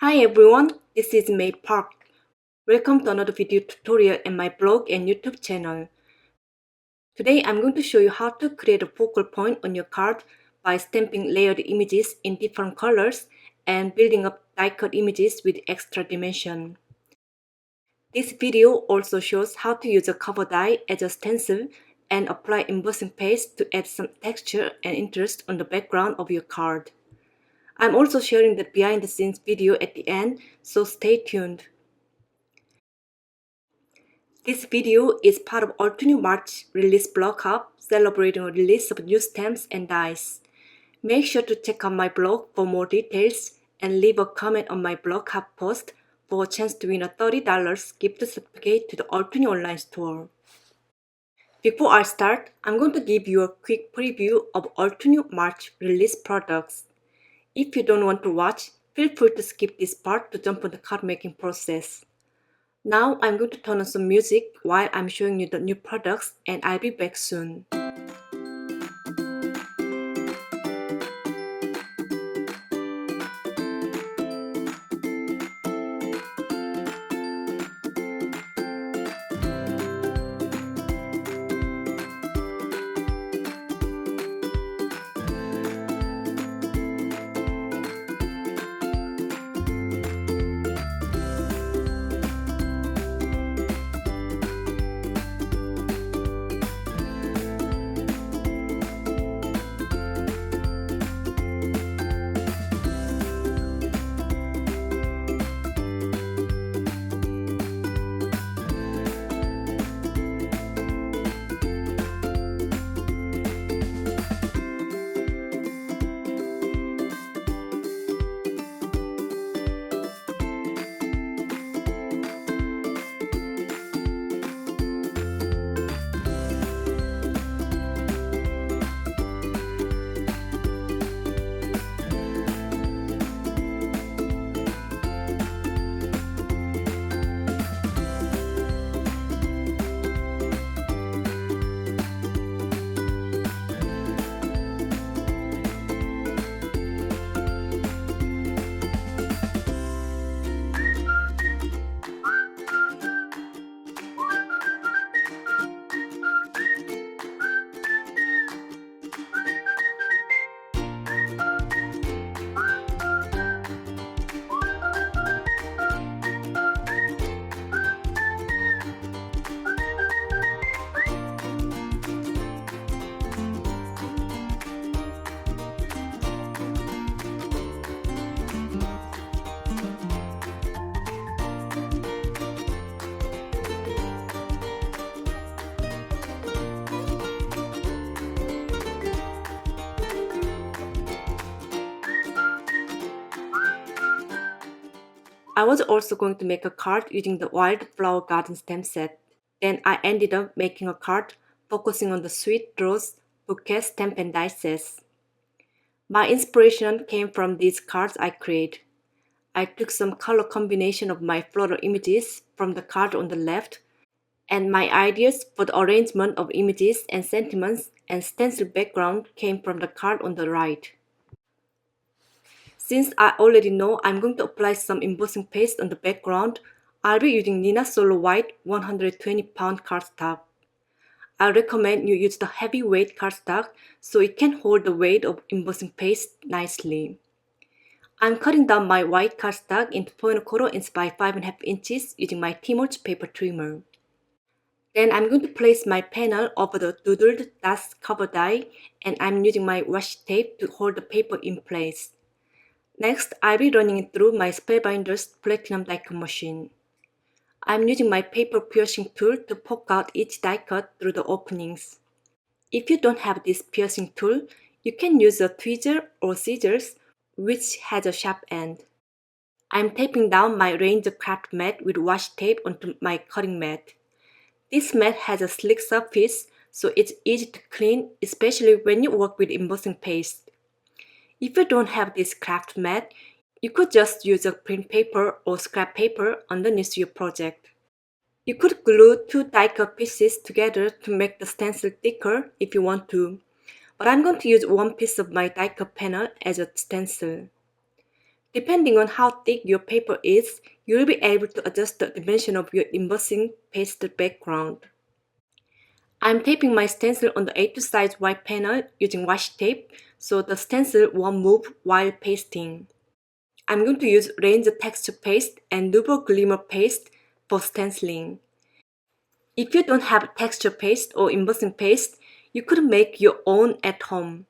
Hi everyone, this is May Park. Welcome to another video tutorial in my blog and YouTube channel. Today I'm going to show you how to create a focal point on your card by stamping layered images in different colors and building up die-cut images with extra dimension. This video also shows how to use a cover die as a stencil and apply embossing paste to add some texture and interest on the background of your card. I'm also sharing the behind the scenes video at the end, so stay tuned. This video is part of Altenew March release blog hub celebrating a release of new stamps and dies. Make sure to check out my blog for more details and leave a comment on my blog hub post for a chance to win a $30 gift certificate to the Altenew online store. Before I start, I'm going to give you a quick preview of Altenew March release products. If you don't want to watch, feel free to skip this part to jump on the card making process. Now I'm going to turn on some music while I'm showing you the new products, and I'll be back soon. I was also going to make a card using the Wildflower Garden stamp set. Then I ended up making a card focusing on the Sweet Rose Bouquet stamp and die sets. My inspiration came from these cards I created. I took some color combination of my floral images from the card on the left, and my ideas for the arrangement of images and sentiments and stencil background came from the card on the right. Since I already know I'm going to apply some embossing paste on the background, I'll be using Nina Solo White 120-pound cardstock. I recommend you use the heavyweight cardstock so it can hold the weight of embossing paste nicely. I'm cutting down my white cardstock into 4¼ inch by 5½ inches using my T-Mulch paper trimmer. Then I'm going to place my panel over the doodled dots cover die, and I'm using my washi tape to hold the paper in place. Next, I'll be running it through my Spellbinder's Platinum die cut machine. I'm using my paper piercing tool to poke out each die cut through the openings. If you don't have this piercing tool, you can use a tweezer or scissors, which has a sharp end. I'm taping down my Ranger craft mat with washi tape onto my cutting mat. This mat has a slick surface, so it's easy to clean, especially when you work with embossing paste. If you don't have this craft mat, you could just use a print paper or scrap paper underneath your project. You could glue two die-cut pieces together to make the stencil thicker if you want to, but I'm going to use one piece of my die-cut panel as a stencil. Depending on how thick your paper is, you'll be able to adjust the dimension of your embossing pasted background. I'm taping my stencil on the A2 size white panel using washi tape so the stencil won't move while pasting. I'm going to use range texture paste and double glimmer paste for stenciling. If you don't have texture paste or embossing paste, you could make your own at home.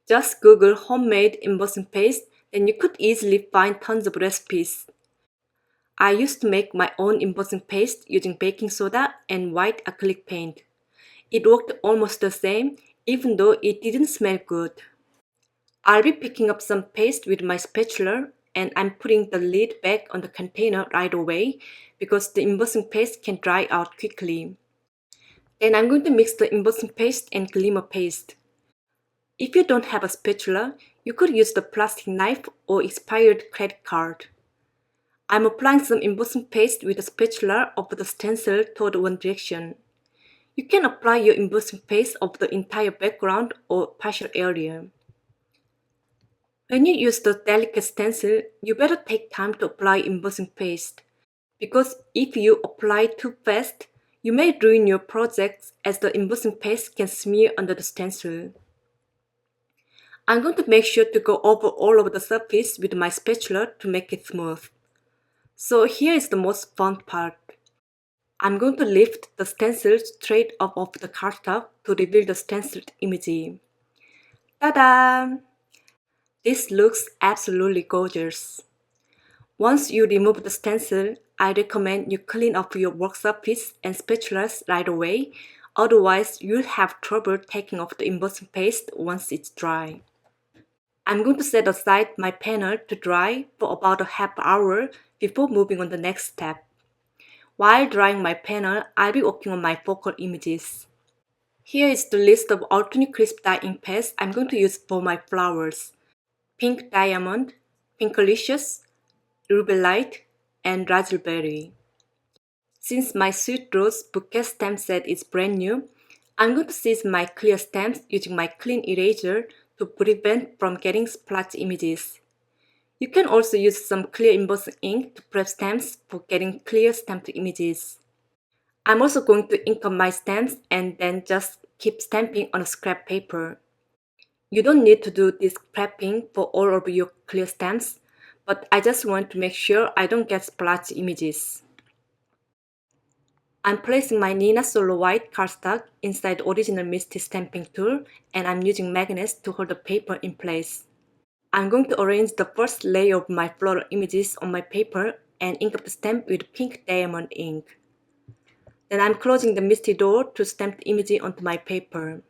Just Google homemade embossing paste, then you could easily find tons of recipes. I used to make my own embossing paste using baking soda and white acrylic paint. It worked almost the same, even though it didn't smell good. I'll be picking up some paste with my spatula and I'm putting the lid back on the container right away because the embossing paste can dry out quickly. Then I'm going to mix the embossing paste and glimmer paste. If you don't have a spatula, you could use the plastic knife or expired credit card. I'm applying some embossing paste with a spatula over the stencil toward one direction. You can apply your embossing paste over the entire background or partial area. When you use the delicate stencil, you better take time to apply embossing paste. Because if you apply too fast, you may ruin your project as the embossing paste can smear under the stencil. I'm going to make sure to go over all of the surface with my spatula to make it smooth. So here is the most fun part. I'm going to lift the stencil straight up of the cardstock to reveal the stenciled image. Ta-da! This looks absolutely gorgeous. Once you remove the stencil, I recommend you clean up your work surface and spatulas right away, otherwise you'll have trouble taking off the embossing paste once it's dry. I'm going to set aside my panel to dry for about a half hour before moving on the next step. While drying my panel, I'll be working on my focal images. Here is the list of Altenew crisp dye ink pads I'm going to use for my flowers. Pink Diamond, Pinkalicious, Ruby Light, and Raspberry. Since my Sweet Rose Bouquet stamp set is brand new, I'm going to season my clear stamps using my clean eraser to prevent from getting splash images. You can also use some clear embossing ink to prep stamps for getting clear stamped images. I'm also going to ink up my stamps and then just keep stamping on a scrap paper. You don't need to do this prepping for all of your clear stamps, but I just want to make sure I don't get splash images. I'm placing my Nina Solo White cardstock inside the original Misty stamping tool and I'm using magnets to hold the paper in place. I'm going to arrange the first layer of my floral images on my paper and ink up the stamp with pink diamond ink. Then I'm closing the Misty door to stamp the image onto my paper.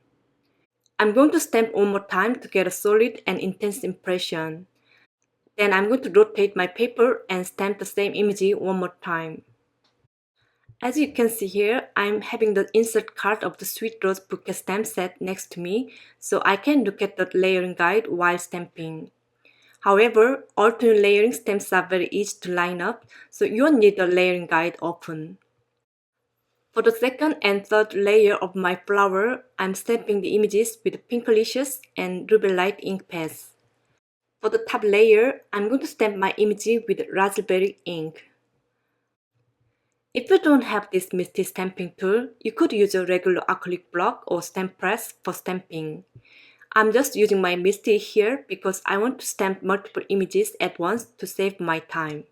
I'm going to stamp one more time to get a solid and intense impression. Then I'm going to rotate my paper and stamp the same image one more time. As you can see here, I'm having the insert card of the Sweet Rose Bouquet stamp set next to me, so I can look at the layering guide while stamping. However, alternate layering stamps are very easy to line up, so you won't need the layering guide often. For the second and third layer of my flower, I'm stamping the images with Pinkalicious and Ruby Light ink pads. For the top layer, I'm going to stamp my image with Raspberry ink. If you don't have this Misty stamping tool, you could use a regular acrylic block or stamp press for stamping. I'm just using my Misty here because I want to stamp multiple images at once to save my time.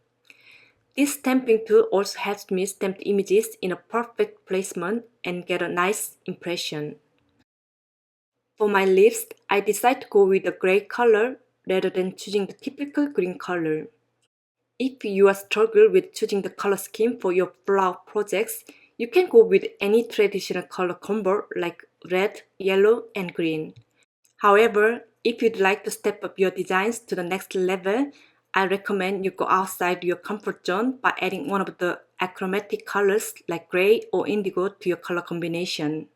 This stamping tool also helps me stamp images in a perfect placement and get a nice impression. For my lips, I decided to go with a gray color rather than choosing the typical green color. If you are struggling with choosing the color scheme for your flower projects, you can go with any traditional color combo like red, yellow, and green. However, if you'd like to step up your designs to the next level, I recommend you go outside your comfort zone by adding one of the achromatic colors like gray or indigo to your color combination.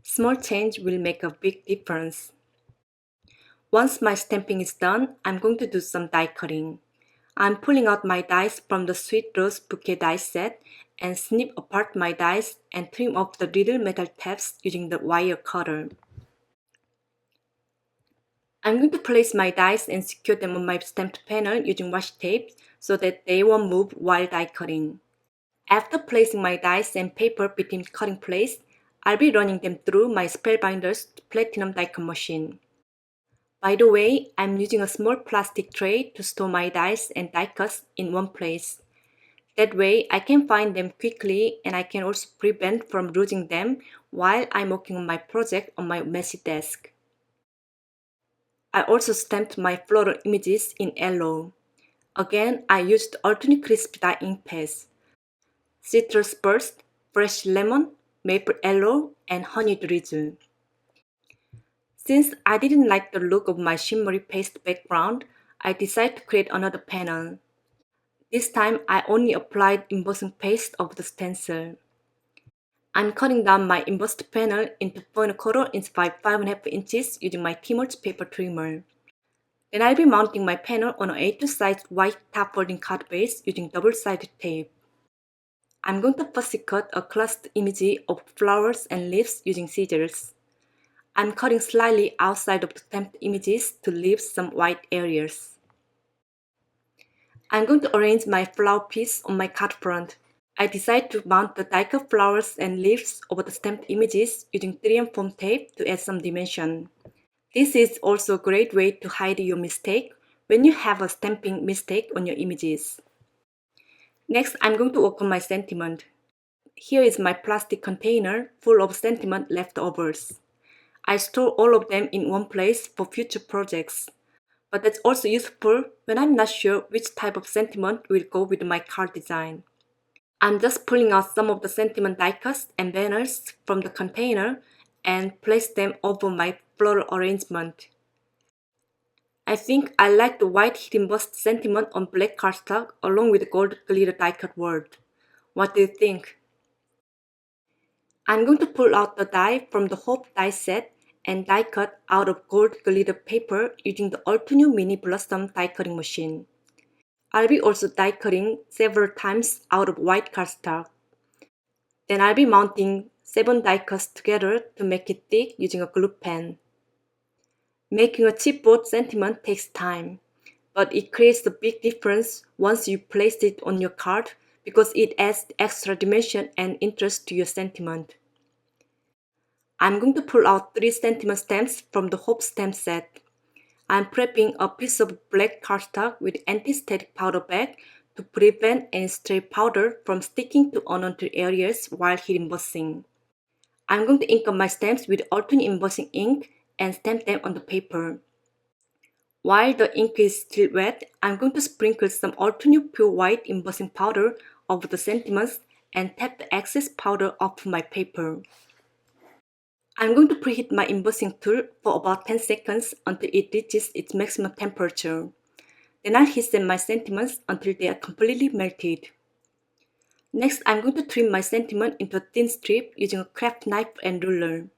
Small change will make a big difference. Once my stamping is done, I'm going to do some die cutting. I'm pulling out my dies from the Sweet Rose Bouquet die set and snip apart my dies and trim off the little metal tabs using the wire cutter. I'm going to place my dies and secure them on my stamped panel using washi tape so that they won't move while die cutting. After placing my dies and paper between cutting plates, I'll be running them through my Spellbinder's Platinum die cut machine. By the way, I'm using a small plastic tray to store my dies and die cuts in one place. That way, I can find them quickly and I can also prevent from losing them while I'm working on my project on my messy desk. I also stamped my floral images in yellow. Again, I used Altenew crisp dye ink pads, citrus burst, fresh lemon, maple yellow, and honey drizzle. Since I didn't like the look of my shimmery paste background, I decided to create another panel. This time, I only applied embossing paste over the stencil. I'm cutting down my embossed panel into 4¼ inch by 5½ inches using my Tmall's paper trimmer. Then I'll be mounting my panel on an A2 size white top folding card base using double-sided tape. I'm going to fussy cut a clustered image of flowers and leaves using scissors. I'm cutting slightly outside of the stamped images to leave some white areas. I'm going to arrange my flower piece on my card front. I decided to mount the die-cut flowers and leaves over the stamped images using 3M foam tape to add some dimension. This is also a great way to hide your mistake when you have a stamping mistake on your images. Next, I'm going to work on my sentiment. Here is my plastic container full of sentiment leftovers. I store all of them in one place for future projects. But that's also useful when I'm not sure which type of sentiment will go with my card design. I'm just pulling out some of the sentiment die cuts and banners from the container and place them over my floral arrangement. I think I like the white hidden embossed sentiment on black cardstock along with the gold glitter die cut word. What do you think? I'm going to pull out the die from the Hope die set and die cut out of gold glitter paper using the Altenew Mini Blossom die cutting machine. I'll be also die cutting several times out of white cardstock. Then I'll be mounting 7 die cuts together to make it thick using a glue pen. Making a chipboard sentiment takes time, but it creates a big difference once you place it on your card because it adds extra dimension and interest to your sentiment. I'm going to pull out 3 sentiment stamps from the Hope stamp set. I'm prepping a piece of black cardstock with anti-static powder bag to prevent any stray powder from sticking to unwanted areas while heat embossing. I'm going to ink up my stamps with Altenew embossing ink and stamp them on the paper. While the ink is still wet, I'm going to sprinkle some Altenew pure white embossing powder over the sentiments and tap the excess powder off my paper. I'm going to preheat my embossing tool for about 10 seconds until it reaches its maximum temperature. Then I'll heat set my sentiments until they are completely melted. Next, I'm going to trim my sentiment into a thin strip using a craft knife and ruler.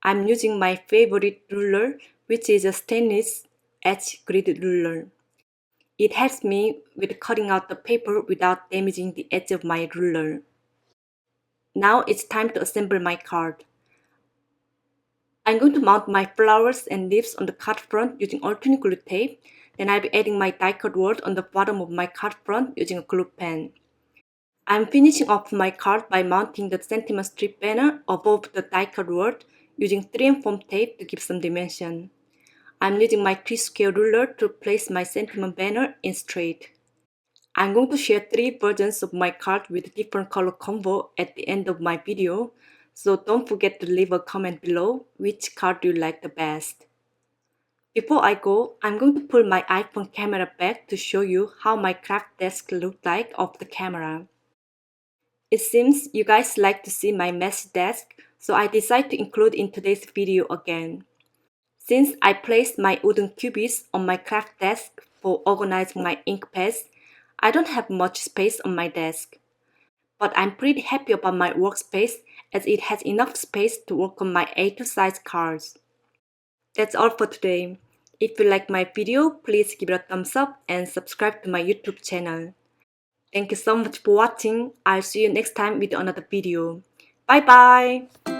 I'm using my favorite ruler, which is a stainless edge grid ruler. It helps me with cutting out the paper without damaging the edge of my ruler. Now it's time to assemble my card. I'm going to mount my flowers and leaves on the card front using Altenew glue tape. Then I'll be adding my die cut word on the bottom of my card front using a glue pen. I'm finishing off my card by mounting the sentiment strip banner above the die cut word using 3M foam tape to give some dimension. I'm using my T-square ruler to place my sentiment banner in straight. I'm going to share 3 versions of my card with different color combo at the end of my video, so don't forget to leave a comment below which card you like the best. Before I go, I'm going to pull my iPhone camera back to show you how my craft desk looked like off the camera. It seems you guys like to see my messy desk, so I decided to include in today's video again. Since I placed my wooden cubes on my craft desk for organizing my ink pads, I don't have much space on my desk. But I'm pretty happy about my workspace as it has enough space to work on my A2 size cards. That's all for today. If you like my video, please give it a thumbs up and subscribe to my YouTube channel. Thank you so much for watching. I'll see you next time with another video. Bye bye!